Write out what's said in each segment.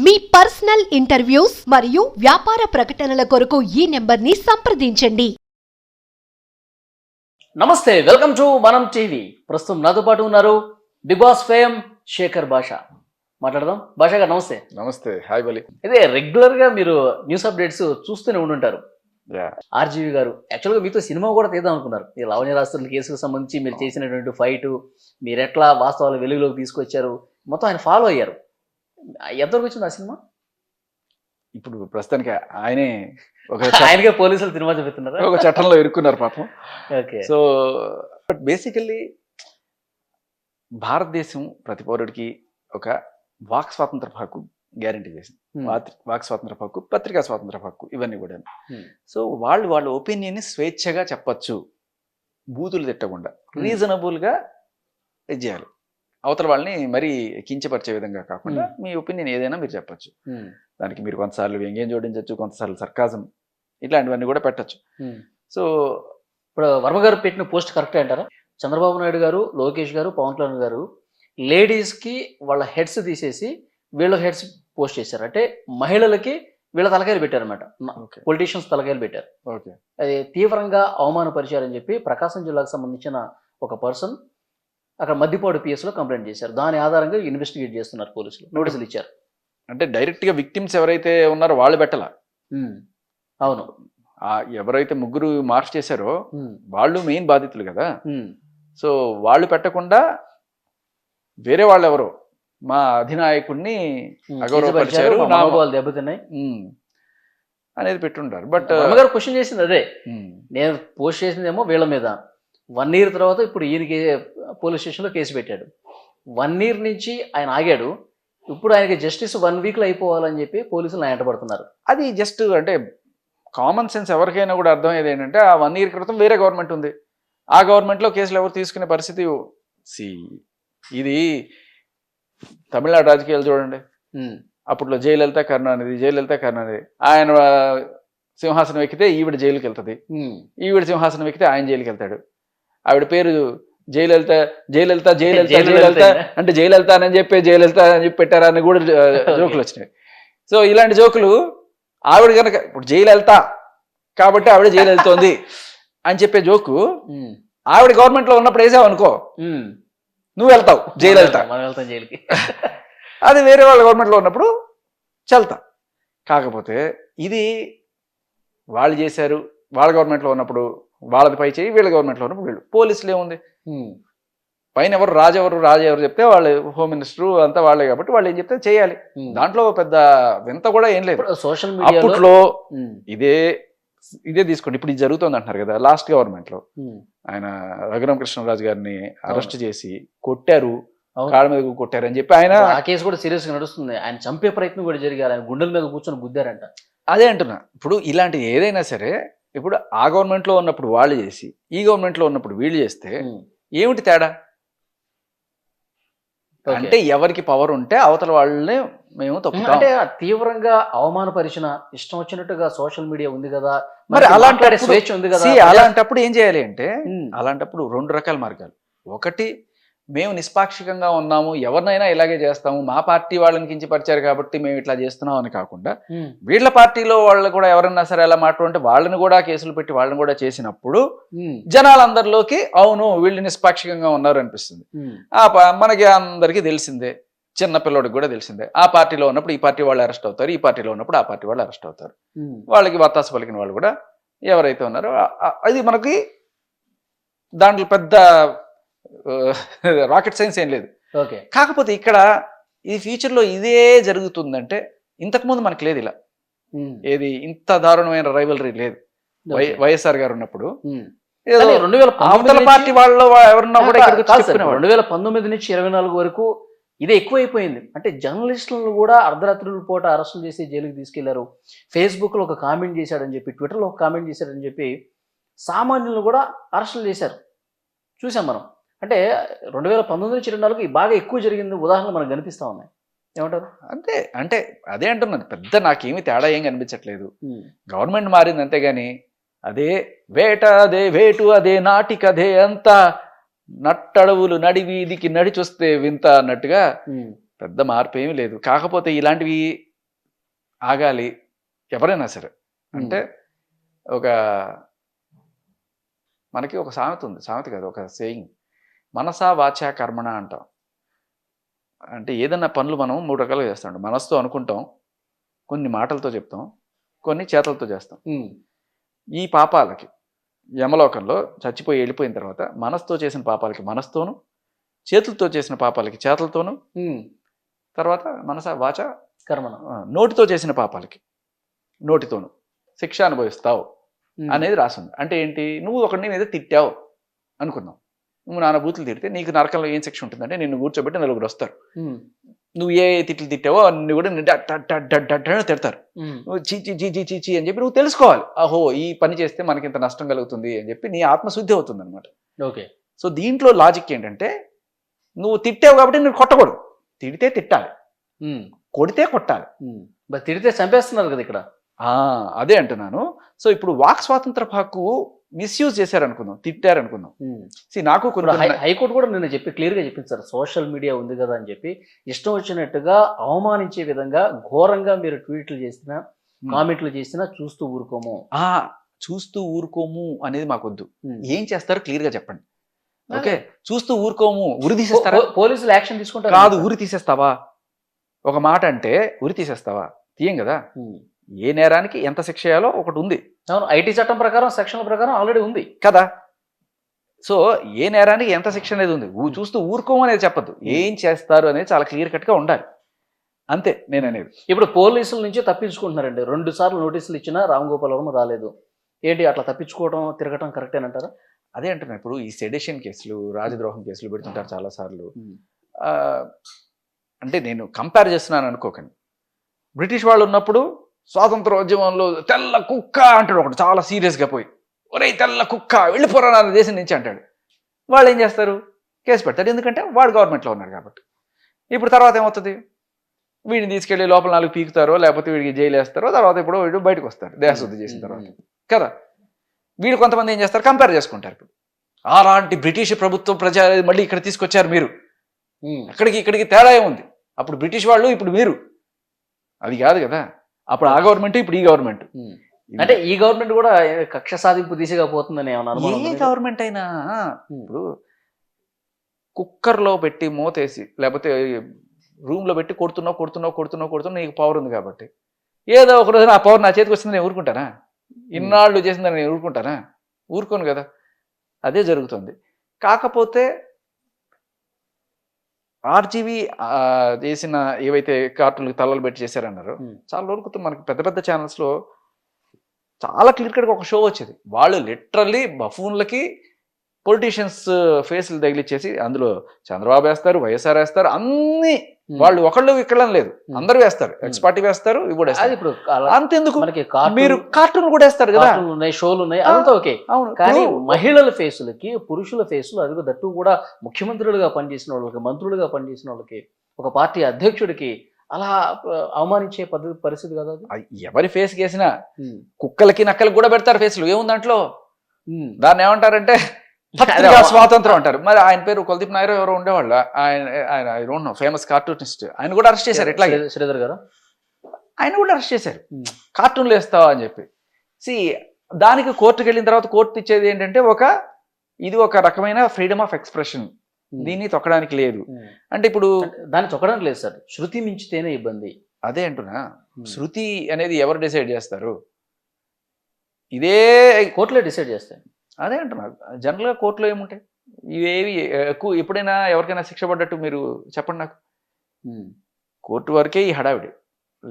మీ personal interviews మరియు వ్యాపార ప్రకటనల కొరకు ఈ నెంబర్ని సంప్రదించండి. నమస్తే, వెల్కమ్ టు మనం టీవీ. ప్రస్తుతం నాతో పాటు ఉన్నారు బిగ్ బాస్ ఫేమ్ శేఖర్ భాష. మాట్లాడదాం. భాష గారు నమస్తే. నమస్తే. హాయ్ బలి. ఇదే రెగ్యులర్ గా మీరు న్యూస్ అప్డేట్స్ చూస్తూనే ఉండుంటారు. ఆర్జీవి గారు యాక్చువల్గా మీతో సినిమా కూడా తీద్దాం అనుకున్నారు. ఈ లావణ్య రాష్ట్రాల కేసుకు సంబంధించి మీరు చేసినటువంటి ఫైట్, మీరు ఎట్లా వాస్తవాలు వెలుగులోకి తీసుకొచ్చారు, మొత్తం ఆయన ఫాలో అయ్యారు. ఎంతవరకు వచ్చింది ఆ సినిమా? ఇప్పుడు ప్రస్తుతానికి ఆయనే ఆయనకే పోలీసులు సినిమా చూపిస్తున్నారు, ఒక చట్టంలో ఇరుక్కున్నారు పాపం. ఓకే. సో బట్ బేసికల్లీ భారతదేశం ప్రతి పౌరుడికి ఒక వాక్ స్వాతంత్ర హక్కు గ్యారంటీ చేసింది. వాక్ స్వాతంత్ర హక్కు, పత్రికా స్వాతంత్ర హక్కు, ఇవన్నీ కూడా. సో వాళ్ళ ఒపీనియన్ని స్వేచ్ఛగా చెప్పచ్చు, బూతులు తిట్టకుండా రీజనబుల్గా ఇది చేయాలి. అవతల వాళ్ళని మరీ కించపరిచే విధంగా కాకుండా మీ ఒపీనియన్ ఏదైనా మీరు చెప్పచ్చు. దానికి మీరు కొంతసార్లు వ్యంగ్యం జోడించవచ్చు, కొంతసార్లు సర్కాజం, ఇట్లాంటివన్నీ కూడా పెట్టచ్చు. సో ఇప్పుడు వర్మ గారు పెట్టిన పోస్ట్ కరెక్టే అంటారా? చంద్రబాబు నాయుడు గారు, లోకేష్ గారు, పవన్ కళ్యాణ్ గారు లేడీస్కి వాళ్ళ హెడ్స్ తీసేసి వీళ్ళ హెడ్స్ పోస్ట్ చేశారు. అంటే మహిళలకి వీళ్ళ తలకాయలు పెట్టారనమాట, పొలిటీషియన్స్ తలకాయలు పెట్టారు. ఓకే, అది తీవ్రంగా అవమానపరిచారని చెప్పి ప్రకాశం జిల్లాకు సంబంధించిన ఒక పర్సన్ అక్కడ మద్దిపాడు పిఎస్లో కంప్లైంట్ చేశారు. దాని ఆధారంగా ఇన్వెస్టిగేట్ చేస్తున్నారు పోలీసులు, నోటీసులు ఇచ్చారు. అంటే డైరెక్ట్గా విక్టిమ్స్ ఎవరైతే ఉన్నారో వాళ్ళు పెట్టాల. అవును, ఎవరైతే ముగ్గురు మార్చ్ చేశారో వాళ్ళు మెయిన్ బాధితులు కదా. సో వాళ్ళు పెట్టకుండా వేరే వాళ్ళు ఎవరో మా అధినాయకుడిని అగౌరవపరిచారు, దెబ్బతిన్నాయి అనేది పెట్టుంటారు. బట్ గారు క్వశ్చన్ చేసింది అదే, నేను పోస్ట్ చేసిందేమో వీళ్ళ మీద. 1 year తర్వాత ఇప్పుడు ఈయనకి పోలీస్ స్టేషన్లో కేసు పెట్టాడు. 1 year నుంచి ఆయన ఆగాడు. ఇప్పుడు ఆయనకి జస్టిస్ 1 weekలో అయిపోవాలని చెప్పి పోలీసులు ఆయన వెంటబడుతున్నారు. అది జస్ట్ అంటే కామన్ సెన్స్ ఎవరికైనా కూడా అర్థమయ్యేది ఏంటంటే, ఆ 1 year క్రితం వేరే గవర్నమెంట్ ఉంది, ఆ గవర్నమెంట్లో కేసులు ఎవరు తీసుకునే పరిస్థితి. ఇది తమిళనాడు రాజకీయాలు చూడండి. అప్పట్లో జయలలిత కరుణానిధి, ఆయన సింహాసనం ఎక్కితే ఈవిడ జైలుకి వెళ్తుంది, ఈవిడ సింహాసనం ఎక్కితే ఆయన జైలుకి వెళ్తాడు. ఆవిడ పేరు జయలలిత అంటే జయలలిత అని చెప్పి పెట్టారా అని కూడా జోకులు వచ్చినాయి. సో ఇలాంటి జోకులు ఆవిడ కనుక ఇప్పుడు జయలలిత కాబట్టి ఆవిడ జైలు వెళ్తోంది అని చెప్పే జోకు ఆవిడ గవర్నమెంట్ లో ఉన్నప్పుడు వేసావు అనుకో, నువ్వు వెళ్తావు జయలలిత, జైలుకి. అది వేరే వాళ్ళ గవర్నమెంట్ లో ఉన్నప్పుడు చల్తా. కాకపోతే ఇది వాళ్ళు చేశారు, వాళ్ళ గవర్నమెంట్ లో ఉన్నప్పుడు వాళ్ళది పై చేయి, వీళ్ళ గవర్నమెంట్ లో ఉన్నప్పుడు వీళ్ళు. పోలీసులు ఏముంది, పైన ఎవరు రాజు ఎవరు చెప్తే వాళ్ళు హోమ్ మినిస్టర్ అంతా వాళ్ళే కాబట్టి వాళ్ళు ఏం చెప్తే చేయాలి. దాంట్లో పెద్ద వింత కూడా ఏం లేదు. సోషల్ మీడియా అప్పట్లో ఇదే తీసుకోండి. ఇప్పుడు ఇది జరుగుతుంది అంటున్నారు కదా. లాస్ట్ గవర్నమెంట్ లో ఆయన రఘురామ కృష్ణరాజు గారిని అరెస్ట్ చేసి కొట్టారు, కాళ్ళ మీద కొట్టారు అని చెప్పి ఆయన ఆ కేసు కూడా సీరియస్ గా నడుస్తుంది. ఆయన చంపే ప్రయత్నం కూడా జరిగారు, ఆయన గుండెల మీద కూర్చొని గుద్దారంట. అదే అంటున్నా. ఇప్పుడు ఇలాంటి ఏదైనా సరే, ఇప్పుడు ఆ గవర్నమెంట్ లో ఉన్నప్పుడు వాళ్ళు చేసి ఈ గవర్నమెంట్ లో ఉన్నప్పుడు వీళ్ళు చేస్తే ఏమిటి తేడా? అంటే ఎవరికి పవర్ ఉంటే అవతల వాళ్ళని మేము తప్పుతాం. అంటే తీవ్రంగా అవమానపరిచిన, ఇష్టం వచ్చినట్టుగా సోషల్ మీడియా ఉంది కదా, మరి అలాంటి స్వేచ్ఛ ఉంది కదా. అలాంటప్పుడు ఏం చేయాలి అంటే, అలాంటప్పుడు 2 రకాల మార్గాలు. ఒకటి, మేము నిష్పాక్షికంగా ఉన్నాము, ఎవరినైనా ఇలాగే చేస్తాము, మా పార్టీ వాళ్ళని కించపరిచారు కాబట్టి మేము ఇట్లా చేస్తున్నాం అని కాకుండా, వీళ్ళ పార్టీలో వాళ్ళు కూడా ఎవరన్నా సరే అలా మాట్లాడుంటే వాళ్ళని కూడా కేసులు పెట్టి వాళ్ళని కూడా చేసినప్పుడు జనాలందరిలోకి అవును వీళ్ళు నిష్పాక్షికంగా ఉన్నారు అనిపిస్తుంది. మనకి అందరికీ తెలిసిందే, చిన్న పిల్లోడికి కూడా తెలిసిందే, ఆ పార్టీలో ఉన్నప్పుడు ఈ పార్టీ వాళ్ళు అరెస్ట్ అవుతారు, ఈ పార్టీలో ఉన్నప్పుడు ఆ పార్టీ వాళ్ళు అరెస్ట్ అవుతారు. వాళ్ళకి వత్తాసు పలికిన వాళ్ళు కూడా ఎవరైతే ఉన్నారో అది మనకి దాంట్లో పెద్ద రాకెట్ సైన్స్ ఏం లేదు. కాకపోతే ఇక్కడ ఈ ఫ్యూచర్ లో ఇదే జరుగుతుందంటే, ఇంతకుముందు మనకి లేదు ఇలా, ఏది ఇంత దారుణమైన రైవలరీ లేదు. వైఎస్ఆర్ గారు ఉన్నప్పుడు 2019 పార్టీ వాళ్ళు ఎవరున్నా కూడా 2019 నుంచి 24 వరకు ఇదే ఎక్కువైపోయింది. అంటే జర్నలిస్టులను కూడా అర్ధరాత్రుల పూట అరెస్టులు చేసి జైలుకి తీసుకెళ్లారు. ఫేస్బుక్ లో ఒక కామెంట్ చేశాడని చెప్పి, ట్విట్టర్ లో ఒక కామెంట్ చేశాడని చెప్పి సామాన్యులను కూడా అరెస్టులు చేశారు, చూసాం మనం. అంటే 2019 నుంచి 24 బాగా ఎక్కువ జరిగింది ఉదాహరణలు మనకు కనిపిస్తా ఉన్నాయి. ఏమంటారు? అంటే అదే అంటున్నాను, పెద్ద నాకేమి తేడా ఏం కనిపించట్లేదు. గవర్నమెంట్ మారింది అంతేగాని అదే వేట, అదే వేటు, అదే నాటికదే అంతా నట్టడవులు నడి వీధికి నడిచొస్తే వింత అన్నట్టుగా పెద్ద మార్పు ఏమీ లేదు. కాకపోతే ఇలాంటివి ఆగాలి ఎవరైనా సరే. అంటే ఒక మనకి ఒక సామెత ఉంది, సామెత కాదు, ఒక సేయింగ్, మనసా వాచా కర్మణ అంటాం. అంటే ఏదన్నా పనులు మనం 3 రకాలుగా చేస్తాం. మనసుతో అనుకుంటాం, కొన్ని మాటలతో చెప్తాం, కొన్ని చేతలతో చేస్తాం. ఈ పాపాలకి యమలోకంలో చచ్చిపోయి వెళ్ళిపోయిన తర్వాత మనసుతో చేసిన పాపాలకి మనసుతోను, చేతులతో చేసిన పాపాలకి చేతులతోను, తర్వాత మనస వాచ కర్మణ నోటితో చేసిన పాపాలకి నోటితోను శిక్ష అనుభవిస్తావు అనేది రాసింది. అంటే ఏంటి, నువ్వు ఒకరిని మీద తిట్టావు అనుకుందాం, నువ్వు నాన్న బూతులు తిడితే నీకు నరకంలో ఏం శిక్ష ఉంటుందంటే నిన్ను కూర్చోబెట్టి 4 వస్తారు. నువ్వు ఏ తిట్లు తిట్టావో అన్ని కూడా తిడతారు. నువ్వు చీచి చీచి చీచి అని చెప్పి నువ్వు తెలుసుకోవాలి, అహో ఈ పని చేస్తే మనకి ఇంత నష్టం కలుగుతుంది అని చెప్పి నీ ఆత్మశుద్ధి అవుతుంది అనమాట. ఓకే. సో దీంట్లో లాజిక్ ఏంటంటే, నువ్వు తిట్టావు కాబట్టి నువ్వు కొట్టకూడదు, తిడితే తిట్టాలి, కొడితే కొట్టాలి. తిడితే చంపేస్తున్నారు కదా ఇక్కడ. అదే అంటున్నాను. సో ఇప్పుడు వాక్ స్వాతంత్ర హక్కు మిస్యూజ్ చేశారనుకుందాం, తిట్టారనుకుందాం. నాకు హైకోర్టు కూడా నిన్న చెప్పి క్లియర్గా చెప్పింది సార్, సోషల్ మీడియా ఉంది కదా అని చెప్పి ఇష్టం వచ్చినట్టుగా అవమానించే విధంగా ఘోరంగా మీరు ట్వీట్లు చేసినా కామెంట్లు చేసినా చూస్తూ ఊరుకోము. చూస్తూ ఊరుకోము అనేది మాకొద్దు, ఏం చేస్తారో క్లియర్ గా చెప్పండి. ఓకే, చూస్తూ ఊరుకోము, ఉరి తీసేస్తారా? పోలీసులు యాక్షన్ తీసుకుంటారు కాదు, ఉరి తీసేస్తావా? ఒక మాట అంటే ఉరి తీసేస్తావా? తీయం కదా. ఏ నేరానికి ఎంత శిక్ష చేయాలో ఒకటి ఉంది. అవును, ఐటీ చట్టం ప్రకారం సెక్షన్ల ప్రకారం ఆల్రెడీ ఉంది కదా. సో ఏ నేరానికి ఎంత శిక్ష అనేది ఉంది. చూస్తూ ఊరుకోము అనేది చెప్పద్దు, ఏం చేస్తారు అనేది చాలా క్లియర్ కట్ గా ఉండాలి. అంతే నేను అనేది. ఇప్పుడు పోలీసుల నుంచి తప్పించుకుంటున్నారండి. 2 సార్లు నోటీసులు ఇచ్చినా రామ్ గోపాల్ వర్మ రాలేదు. ఏంటి అట్లా తప్పించుకోవడం తిరగటం కరెక్టేనంటారా? అదే అంటున్నా. ఇప్పుడు ఈ సెడిషన్ కేసులు, రాజద్రోహం కేసులు పెడుతుంటారు చాలా సార్లు. అంటే నేను కంపేర్ చేస్తున్నాను అనుకోకండి. బ్రిటిష్ వాళ్ళు ఉన్నప్పుడు స్వాతంత్రోద్యమంలో తెల్ల కుక్క అంటాడు ఒకటి, చాలా సీరియస్గా పోయి, ఒరే తెల్ల కుక్క వెళ్ళిపోరా నా దేశం నుంచి అంటాడు. వాళ్ళు ఏం చేస్తారు, కేసు పెడతారు, ఎందుకంటే వాడు గవర్నమెంట్లో ఉన్నాడు కాబట్టి. ఇప్పుడు తర్వాత ఏమవుతుంది, వీడిని తీసుకెళ్ళి లోపల 4 పీకుతారో లేకపోతే వీడికి జైలు వేస్తారో, తర్వాత ఇప్పుడు వీడు బయటకు వస్తారు దేశశుద్ధి చేసిన తర్వాత కదా. వీడు కొంతమంది ఏం చేస్తారు, కంపేర్ చేసుకుంటారు. ఇప్పుడు అలాంటి బ్రిటిష్ ప్రభుత్వం ప్రజా మళ్ళీ ఇక్కడ తీసుకొచ్చారు మీరు, ఇక్కడికి తేడా ఏముంది, అప్పుడు బ్రిటిష్ వాళ్ళు ఇప్పుడు మీరు, అది కాదు కదా. అప్పుడు ఆ గవర్నమెంట్ ఇప్పుడు ఈ గవర్నమెంట్. అంటే ఈ గవర్నమెంట్ కూడా కక్ష సాధింపు దిశగా పోతుందని ఏమన్నా? ఏ గవర్నమెంట్ అయినా ఇప్పుడు కుక్కర్లో పెట్టి మూతేసి లేకపోతే రూమ్లో పెట్టి కొడుతున్నావు నీకు పవర్ ఉంది కాబట్టి ఏదో ఒక రోజున ఆ పవర్ నా చేతికి వస్తుంది, నేను ఊరుకుంటానా? ఇన్నాళ్ళు చేసిందని నేను ఊరుకుంటానా? ఊరుకోను కదా. అదే జరుగుతుంది. కాకపోతే ఆర్జీవి చేసిన ఏవైతే కార్టూన్లకు తలలు పెట్టి చేశారన్నారో, చాలా రోజులు మనకి పెద్ద పెద్ద ఛానల్స్లో చాలా క్లియర్ కట్గా ఒక షో వచ్చేది. వాళ్ళు లిటరల్లీ బఫూన్లకి పొలిటీషియన్స్ ఫేస్లు తగిలిచ్చేసి అందులో చంద్రబాబు వేస్తారు, వైఎస్ఆర్ వేస్తారు, అన్ని వాళ్ళు ఒకళ్ళు ఇక్కడ లేదు, అందరూ వేస్తారు, ఎక్స్ పార్టీ వేస్తారు, ఇవి కూడా వేస్తారు. ఇప్పుడు అంతెందుకు మీరు కార్టూన్ కూడా వేస్తారు కదా, షోలు ఉన్నాయి, అదంతా ఓకే. అవును, కానీ మహిళల ఫేసులకి పురుషుల ఫేసులు, అది దట్టు కూడా ముఖ్యమంత్రులుగా పనిచేసిన వాళ్ళకి, మంత్రులుగా పనిచేసిన వాళ్ళకి, ఒక పార్టీ అధ్యక్షుడికి అలా అవమానించే పరిస్థితి కదా అది. ఎవరి ఫేస్ కేసినా కుక్కలకి నక్కలకి కూడా పెడతారు ఫేసులు, ఏముంది దాంట్లో? దాన్ని ఏమంటారంటే పత్రికా స్వాతంత్రం అంటారు. మరి ఆయన పేరు కుల్దీప్ నాయర్ ఎవరో ఉండేవాళ్ళు, ఆయన I don't know, famous cartoonist. ఆయన కూడా అరెస్ట్ చేశారు. ఎట్లా శ్రీధర్ గారు ఆయన కూడా అరెస్ట్ చేశారు, కార్టూన్లు వేస్తావా అని చెప్పి. దానికి కోర్టుకు వెళ్ళిన తర్వాత కోర్టు ఇచ్చేది ఏంటంటే ఇది ఒక రకమైన ఫ్రీడమ్ ఆఫ్ ఎక్స్ప్రెషన్, దీన్ని తొక్కడానికి లేదు. అంటే ఇప్పుడు దాన్ని తొక్కడానికి లేదు సార్, శృతి మించితేనే ఇబ్బంది. అదే అంటున్నా, శృతి అనేది ఎవరు డిసైడ్ చేస్తారు? ఇదే కోర్టులో డిసైడ్ చేస్తారు. అదే అంటున్నారు. జనరల్గా కోర్టులో ఏముంటాయి, ఇవేవి ఎక్కువ ఎప్పుడైనా ఎవరికైనా శిక్ష పడ్డట్టు మీరు చెప్పండి నాకు. కోర్టు వరకే ఈ హడావిడి,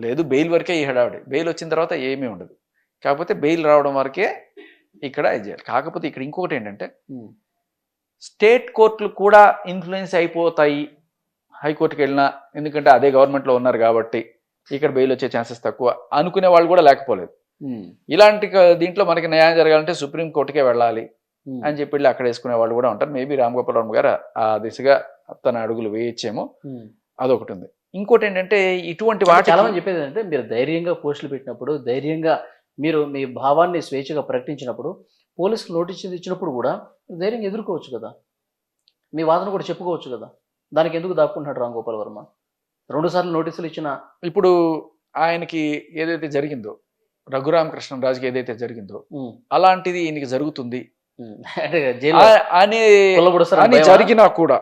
లేదు బెయిల్ వరకే ఈ హడావిడి. బెయిల్ వచ్చిన తర్వాత ఏమీ ఉండదు. కాకపోతే బెయిల్ రావడం వరకే ఇక్కడ ఇది చేయాలి. కాకపోతే ఇక్కడ ఇంకొకటి ఏంటంటే, స్టేట్ కోర్టులు కూడా ఇన్ఫ్లుయెన్స్ అయిపోతాయి హైకోర్టుకి వెళ్ళినా, ఎందుకంటే అదే గవర్నమెంట్లో ఉన్నారు కాబట్టి ఇక్కడ బెయిల్ వచ్చే ఛాన్సెస్ తక్కువ అనుకునే వాళ్ళు కూడా లేకపోలేదు. ఇలాంటి దీంట్లో మనకి న్యాయం జరగాలంటే సుప్రీం కోర్టుకే వెళ్ళాలి అని చెప్పి అక్కడ వేసుకునే వాళ్ళు కూడా ఉంటారు. మేబీ రామ్ గోపాల్ వర్మ గారు ఆ దిశగా తన అడుగులు వేయచ్చేమో, అదొకటి ఉంది. ఇంకోటి ఏంటంటే, ఇటువంటి వాటి చాలా మంది చెప్పేది ఏంటంటే, మీరు ధైర్యంగా పోస్టులు పెట్టినప్పుడు, ధైర్యంగా మీరు మీ భావాన్ని స్వేచ్ఛగా ప్రకటించినప్పుడు, పోలీసులు నోటీసులు ఇచ్చినప్పుడు కూడా ధైర్యంగా ఎదుర్కోవచ్చు కదా, మీ వాదన కూడా చెప్పుకోవచ్చు కదా. దానికి ఎందుకు దాక్కుంటున్నాడు రామ్ గోపాల్ వర్మ? 2 సార్లు నోటీసులు ఇచ్చిన ఇప్పుడు ఆయనకి ఏదైతే జరిగిందో రఘురామకృష్ణరాజుకి ఏదైతే జరిగిందో అలాంటిది ఈయనకి జరుగుతుంది అంటే జైలు అని కొల్లబొడుస్తారు అని జరిగినా కూడా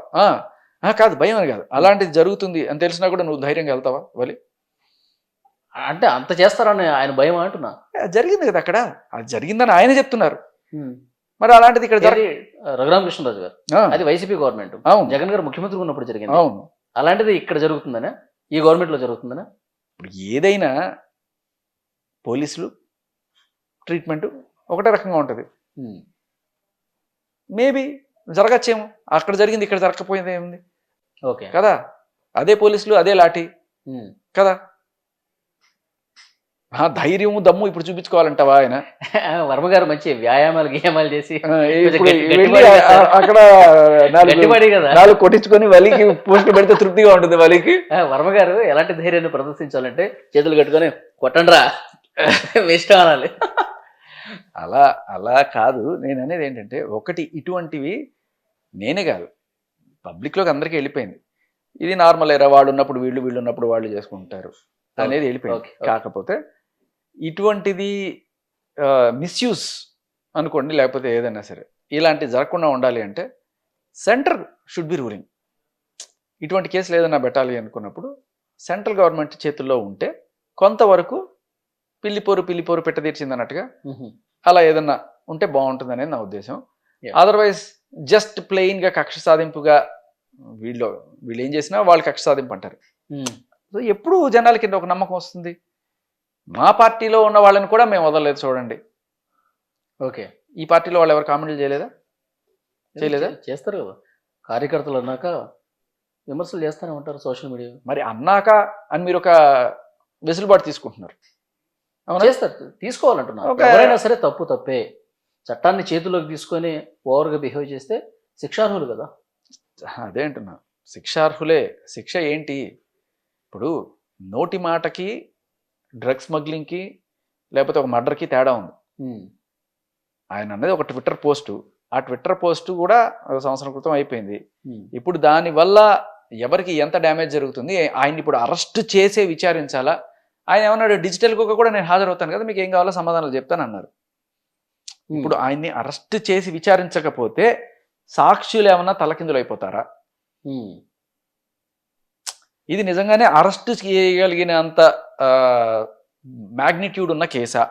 కాదు భయం అని కాదు, అలాంటిది జరుగుతుంది అని తెలిసినా కూడా నువ్వు ధైర్యంగా వెళ్తావా వలి? అంటే అంత చేస్తారని ఆయన భయం అంటున్నా. జరిగింది కదా అక్కడ, అది జరిగిందని ఆయన చెప్తున్నారు. మరి అలాంటిది ఇక్కడ రఘురామకృష్ణరాజు గారు అది వైసీపీ గవర్నమెంట్, అవును, జగన్ గారు ముఖ్యమంత్రి ఉన్నప్పుడు జరిగింది. అవును, అలాంటిది ఇక్కడ జరుగుతుందనే, ఈ గవర్నమెంట్ లో జరుగుతుందనే. ఇప్పుడు ఏదైనా పోలీసులు ట్రీట్మెంట్ ఒకటే రకంగా ఉంటుంది. మేబీ జరగచ్చేమో, అక్కడ జరిగింది ఇక్కడ జరగకపోయింది ఏముంది ఓకే కదా, అదే పోలీసులు అదే లాఠీ కదా. ధైర్యము దమ్ము ఇప్పుడు చూపించుకోవాలంటావా ఆయన? వర్మ గారు మంచి వ్యాయామాలు గియామాలు చేసి అక్కడ 4 కొట్టించుకొని వలికి పోస్ట్ పెడితే తృప్తిగా ఉంటుంది వలికి. వర్మ గారు ఎలాంటి ధైర్యాన్ని ప్రదర్శించాలంటే చేతులు కట్టుకొని కొట్టండ్రా మీ ఇష్టం అనాలి. అలా కాదు, నేను అనేది ఏంటంటే ఒకటి ఇటువంటివి నేనే కాదు పబ్లిక్లోకి అందరికీ వెళ్ళిపోయింది. ఇది నార్మల్ ఎరా, వాళ్ళు ఉన్నప్పుడు వీళ్ళు ఉన్నప్పుడు వాళ్ళు చేసుకుంటారు అనేది వెళ్ళిపోయింది. కాకపోతే ఇటువంటిది మిస్యూజ్ అనుకోండి, లేకపోతే ఏదైనా సరే ఇలాంటివి జరగకుండా ఉండాలి అంటే సెంటర్ షుడ్ బి రూలింగ్. ఇటువంటి కేసులు ఏదైనా పెట్టాలి అనుకున్నప్పుడు సెంట్రల్ గవర్నమెంట్ చేతుల్లో ఉంటే కొంతవరకు పిల్లిపోరు పెట్టదీర్చింది అన్నట్టుగా అలా ఏదన్నా ఉంటే బాగుంటుంది అనేది నా ఉద్దేశం. అదర్వైజ్ జస్ట్ ప్లెయిన్గా కక్ష సాధింపుగా వీళ్ళు ఏం చేసినా వాళ్ళు కక్ష సాధింపు అంటారు. సో ఎప్పుడు జనాల కింద ఒక నమ్మకం వస్తుంది. మా పార్టీలో ఉన్న వాళ్ళని కూడా మేము వదలలేదు చూడండి. ఓకే, ఈ పార్టీలో వాళ్ళు ఎవరు కామెంట్లు చేయలేదా? చేస్తారు కదా, కార్యకర్తలు అన్నాక విమర్శలు చేస్తూనే ఉంటారు సోషల్ మీడియా. మరి అన్నాక అని మీరు ఒక వెసులుబాటు తీసుకుంటున్నారు. చేస్తారు, తీసుకోవాలంటున్నారు. ఎవరైనా సరే తప్పే, చట్టాన్ని చేతిలోకి తీసుకొని ఓవర్గా బిహేవ్ చేస్తే శిక్షార్హులు కదా. అదే అంటున్నా, శిక్షార్హులే. శిక్ష ఏంటి? ఇప్పుడు నోటి మాటకి డ్రగ్ స్మగ్లింగ్కి లేకపోతే ఒక మర్డర్కి తేడా ఉంది. ఆయన అనేది ఒక ట్విట్టర్ పోస్టు, ఆ ట్విట్టర్ పోస్టు కూడా 1 సంవత్సరం క్రితం అయిపోయింది. ఇప్పుడు దానివల్ల ఎవరికి ఎంత డ్యామేజ్ జరుగుతుంది, ఆయన్ని ఇప్పుడు అరెస్ట్ చేసే విచారించాలా? ఆయన ఏమన్నాడు, డిజిటల్ కుక్క కూడా నేను హాజరవుతాను కదా, మీకు ఏం కావాలో సమాధానాలు చెప్తాను అన్నారు. ఇప్పుడు ఆయన్ని అరెస్ట్ చేసి విచారించకపోతే సాక్షులు ఏమన్నా తలకిందులు అయిపోతారా? ఇది నిజంగానే అరెస్ట్ చేయగలిగినంత మ్యాగ్నిట్యూడ్ ఉన్న కేసా?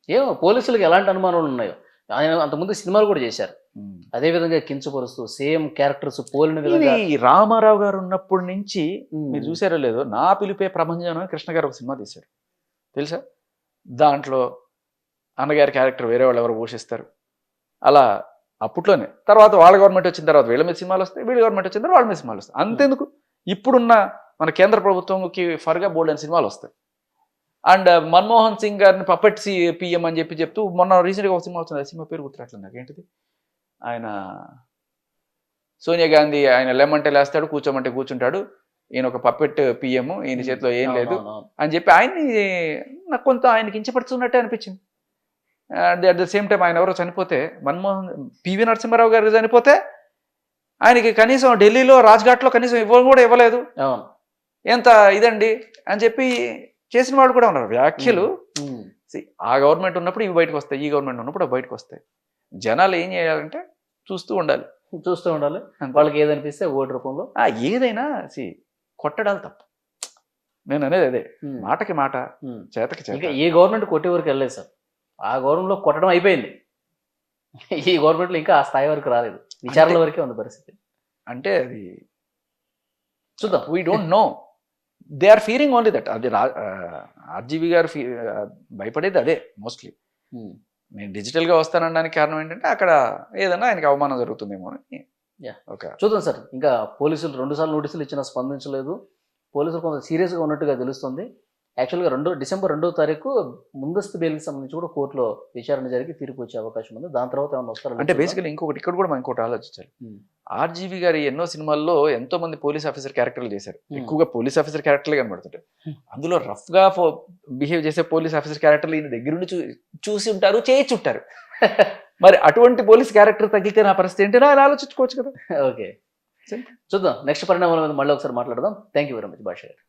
ఏమో పోలీసులకు ఎలాంటి అనుమానాలు ఉన్నాయో. ఆయన అంతకుముందు సినిమాలు కూడా చేశారు అదే విధంగా కించపరుస్తూ సేమ్ క్యారెక్టర్స్ పోలిన విధంగా. రామారావు గారు ఉన్నప్పటి నుంచి మీరు చూసారో లేదో, నా పిలిపే ప్రపంచం కృష్ణ గారు ఒక సినిమా తీశారు తెలుసా? దాంట్లో అన్నగారి క్యారెక్టర్ వేరే వాళ్ళు ఎవరు పోషిస్తారు. అలా అప్పట్లోనే, తర్వాత వాళ్ళ గవర్నమెంట్ వచ్చిన తర్వాత వీళ్ళ మీద సినిమాలు వస్తాయి, వీళ్ళ గవర్నమెంట్ వచ్చిన తర్వాత వాళ్ళ మీద సినిమాలు వస్తాయి. అంతెందుకు, ఇప్పుడున్న మన కేంద్ర ప్రభుత్వంకి ఫర్గా బోల్డ్ అని సినిమాలు వస్తాయి. అండ్ మన్మోహన్ సింగ్ గారిని పపెట్ పిఎం అని చెప్తూ మొన్న రీసెంట్గా ఒక సినిమా వచ్చింది, ఆ సినిమా పేరు గుర్తురాట్లేదు నాకు. ఏంటిది, ఆయన సోనియా గాంధీ ఆయన లేమంటే లేస్తాడు, కూర్చోమంటే కూర్చుంటాడు, ఈయన ఒక పప్పెట్ పిఎం, ఈయన చేతిలో ఏం లేదు అని చెప్పి ఆయన్ని నాకు కొంత ఆయనకి కించపరుచున్నట్టే అనిపించింది. And at the same time ఆయన ఎవరో చనిపోతే, పివి నరసింహారావు గారు చనిపోతే ఆయనకి కనీసం ఢిల్లీలో రాజ్ఘాట్లో కనీసం కూడా ఇవ్వలేదు. ఎంత ఇదండి అని చెప్పి చేసిన వాళ్ళు కూడా ఉన్నారు. వ్యాఖ్యలు ఆ గవర్నమెంట్ ఉన్నప్పుడు ఇవి బయటకు వస్తాయి, ఈ గవర్నమెంట్ ఉన్నప్పుడు అవి బయటకు వస్తాయి. జనాలు ఏం చేయాలంటే చూస్తూ ఉండాలి. వాళ్ళకి ఏదనిపిస్తే ఓటు రూపంలో ఏదైనా కొట్టడాలు తప్పు. నేను అనేది అదే, మాటకి మాట, చేతకి చేత. ఏ గవర్నమెంట్ కొట్టే వరకు వెళ్ళలేదు సార్, ఆ గవర్నమెంట్లో కొట్టడం అయిపోయింది. ఈ గవర్నమెంట్లో ఇంకా ఆ స్థాయి వరకు రాలేదు, విచారణల వరకే ఉంది పరిస్థితి. అంటే అది చూద్దాం, we don't know, they are fearing only that. అది ఆర్జీవి గారు భయపడేది అదే మోస్ట్లీ. నేను డిజిటల్గా వస్తానడానికి కారణం ఏంటంటే అక్కడ ఏదైనా ఆయనకి అవమానం జరుగుతుందేమో అని. ఓకే, చూద్దాం సార్. ఇంకా పోలీసులు 2 సార్లు నోటీసులు ఇచ్చినా స్పందించలేదు. పోలీసులు కొంత సీరియస్గా ఉన్నట్టుగా తెలుస్తుంది. యాక్చువల్గా డిసెంబర్ 2వ తారీఖు ముందస్తు బెయిల్కి సంబంధించి కూడా కోర్టులో విచారణ జరిగి తీర్పు వచ్చే అవకాశం ఉంది. దాని తర్వాత ఏమన్నా వస్తారు అంటే బేసికలీ ఇంకొకటి ఇక్కడ కూడా మనం ఇంకోటి ఆలోచించాలి. ఆర్జీవి గారి ఎన్నో సినిమాల్లో ఎంతో మంది పోలీస్ ఆఫీసర్ క్యారెక్టర్లు చేశారు, ఎక్కువగా పోలీస్ ఆఫీసర్ క్యారెక్టర్లు కనబడుతుంటాయి. అందులో రఫ్ గా బిహేవ్ చేసే పోలీస్ ఆఫీసర్ క్యారెక్టర్లు ఈయన దగ్గర నుండి చూసి ఉంటారు, చేయించుంటారు. మరి అటువంటి పోలీస్ క్యారెక్టర్ తగ్గితే నా పరిస్థితి ఏంటి అని ఆలోచించుకోవచ్చు కదా. ఓకే, చూద్దాం. నెక్స్ట్ పరిణామాల మీద మళ్ళీ ఒకసారి మాట్లాడదాం. థ్యాంక్ యూ వెరీ మచ్ భాష గారు.